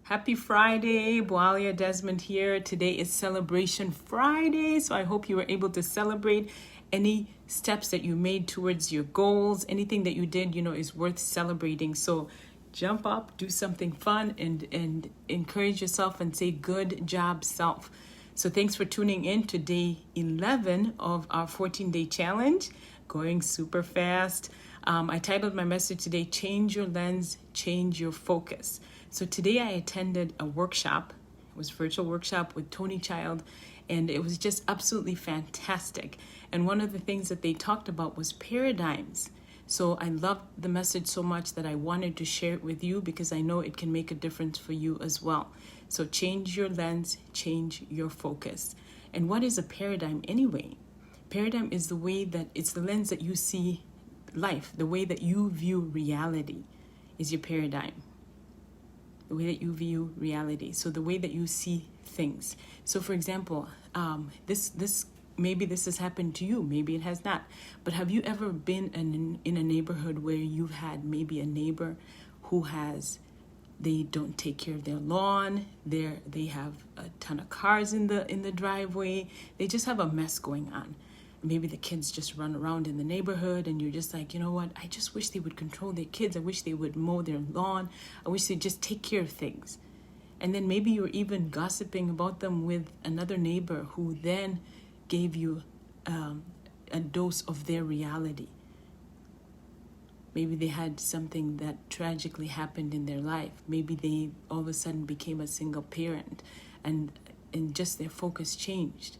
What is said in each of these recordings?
Happy Friday, Boalia Desmond here. Today is Celebration Friday, so I hope you were able to celebrate any steps that you made towards your goals. Anything that you did, is worth celebrating. So jump up, do something fun, and encourage yourself and say, good job, self. So thanks for tuning in to day 11 of our 14-day challenge, going super fast. I titled my message today, Change Your Lens, Change Your Focus. So today I attended a workshop. It was a virtual workshop with Tony Child, and it was just absolutely fantastic. And one of the things that they talked about was paradigms. So I loved the message so much that I wanted to share it with you because I know it can make a difference for you as well. So change your lens, change your focus. And what is a paradigm anyway? Paradigm is the way that it's the lens that you see life, the way that you view reality is your paradigm. The way that you view reality. So the way that you see things. So for example, maybe this has happened to you, maybe it has not. But have you ever been in a neighborhood where you've had maybe a neighbor who they don't take care of their lawn, they have a ton of cars in the driveway, they just have a mess going on. Maybe the kids just run around in the neighborhood and you're just like, you know what, I just wish they would control their kids. I wish they would mow their lawn. I wish they'd just take care of things. And then maybe you're even gossiping about them with another neighbor who then gave you a dose of their reality. Maybe they had something that tragically happened in their life. Maybe they all of a sudden became a single parent and just their focus changed.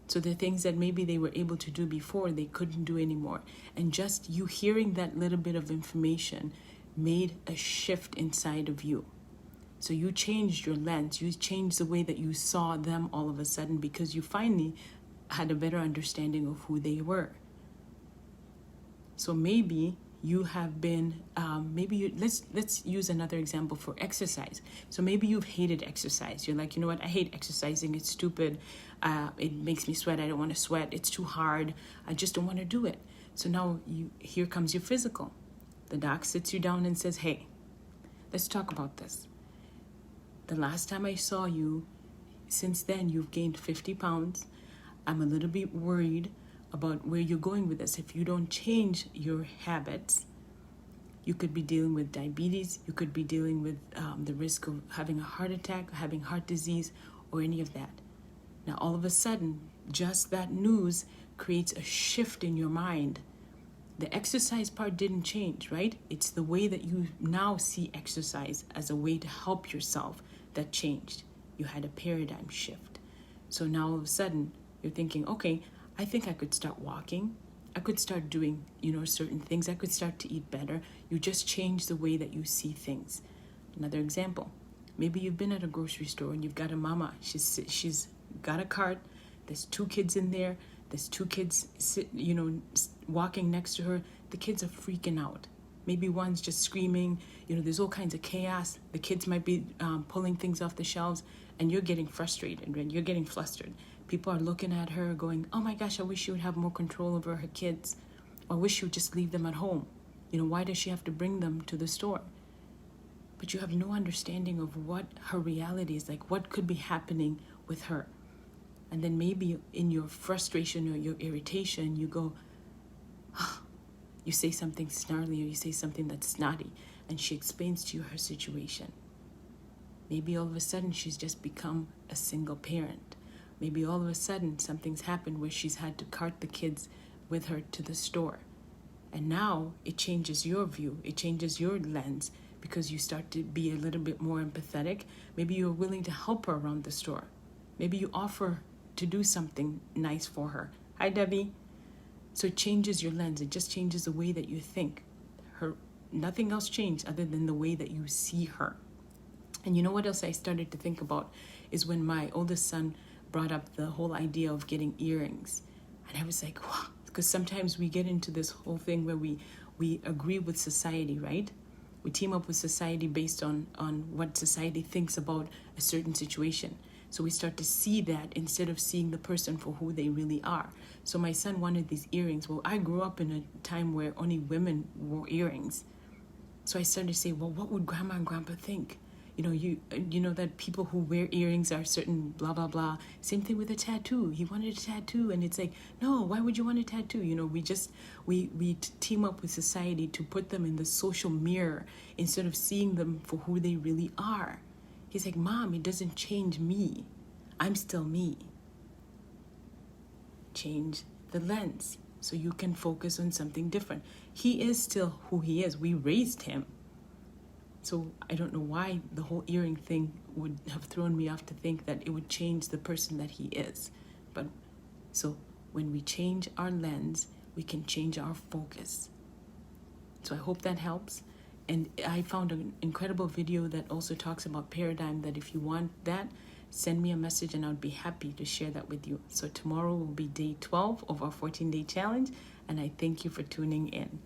So the things that maybe they were able to do before, they couldn't do anymore. And just you hearing that little bit of information made a shift inside of you. So you changed your lens. You changed the way that you saw them all of a sudden because you finally had a better understanding of who they were. So maybe you have been, let's use another example for exercise. So maybe you've hated exercise. You're like, you know what, I hate exercising. It's stupid. It makes me sweat. I don't want to sweat. It's too hard. I just don't want to do it. So now here comes your physical. The doc sits you down and says, hey, let's talk about this. The last time I saw you, since then you've gained 50 pounds. I'm a little bit worried about where you're going with this. If you don't change your habits, you could be dealing with diabetes, you could be dealing with the risk of having a heart attack, having heart disease, or any of that. Now, all of a sudden, just that news creates a shift in your mind. The exercise part didn't change, right? It's the way that you now see exercise as a way to help yourself that changed. You had a paradigm shift. So now all of a sudden, you're thinking, okay, I think I could start walking. I could start doing, certain things. I could start to eat better. You just change the way that you see things. Another example, maybe you've been at a grocery store and you've got a mama. She's got a cart. There's 2 kids in there. There's 2 kids, walking next to her. The kids are freaking out. Maybe one's just screaming. There's all kinds of chaos. The kids might be pulling things off the shelves, and you're getting frustrated and you're getting flustered. People are looking at her going, oh my gosh, I wish she would have more control over her kids. Or I wish she would just leave them at home. Why does she have to bring them to the store? But you have no understanding of what her reality is like, what could be happening with her. And then maybe in your frustration or your irritation, you go, you say something snarly or you say something that's snotty, and she explains to you her situation. Maybe all of a sudden she's just become a single parent. Maybe all of a sudden something's happened where she's had to cart the kids with her to the store. And now it changes your view. It changes your lens because you start to be a little bit more empathetic. Maybe you're willing to help her around the store. Maybe you offer to do something nice for her. Hi, Debbie. So it changes your lens. It just changes the way that you think. Nothing else changed other than the way that you see her. And you know what else I started to think about is when my oldest son brought up the whole idea of getting earrings. And I was like, wow, because sometimes we get into this whole thing where we agree with society, right? We team up with society based on what society thinks about a certain situation. So we start to see that instead of seeing the person for who they really are. So my son wanted these earrings. Well, I grew up in a time where only women wore earrings. So I started to say, well, what would grandma and grandpa think? you know that people who wear earrings are certain blah blah blah. Same thing with a tattoo. He wanted a tattoo, and it's like, no, why would you want a tattoo? We team up with society to put them in the social mirror instead of seeing them for who they really are. He's like, Mom, it doesn't change me. I'm still me. Change the lens so you can focus on something different. He is still who he is. We raised him. So I don't know why the whole earring thing would have thrown me off to think that it would change the person that he is. But so when we change our lens, we can change our focus. So I hope that helps. And I found an incredible video that also talks about paradigm, that if you want that, send me a message and I'll be happy to share that with you. So tomorrow will be day 12 of our 14-day challenge, and I thank you for tuning in.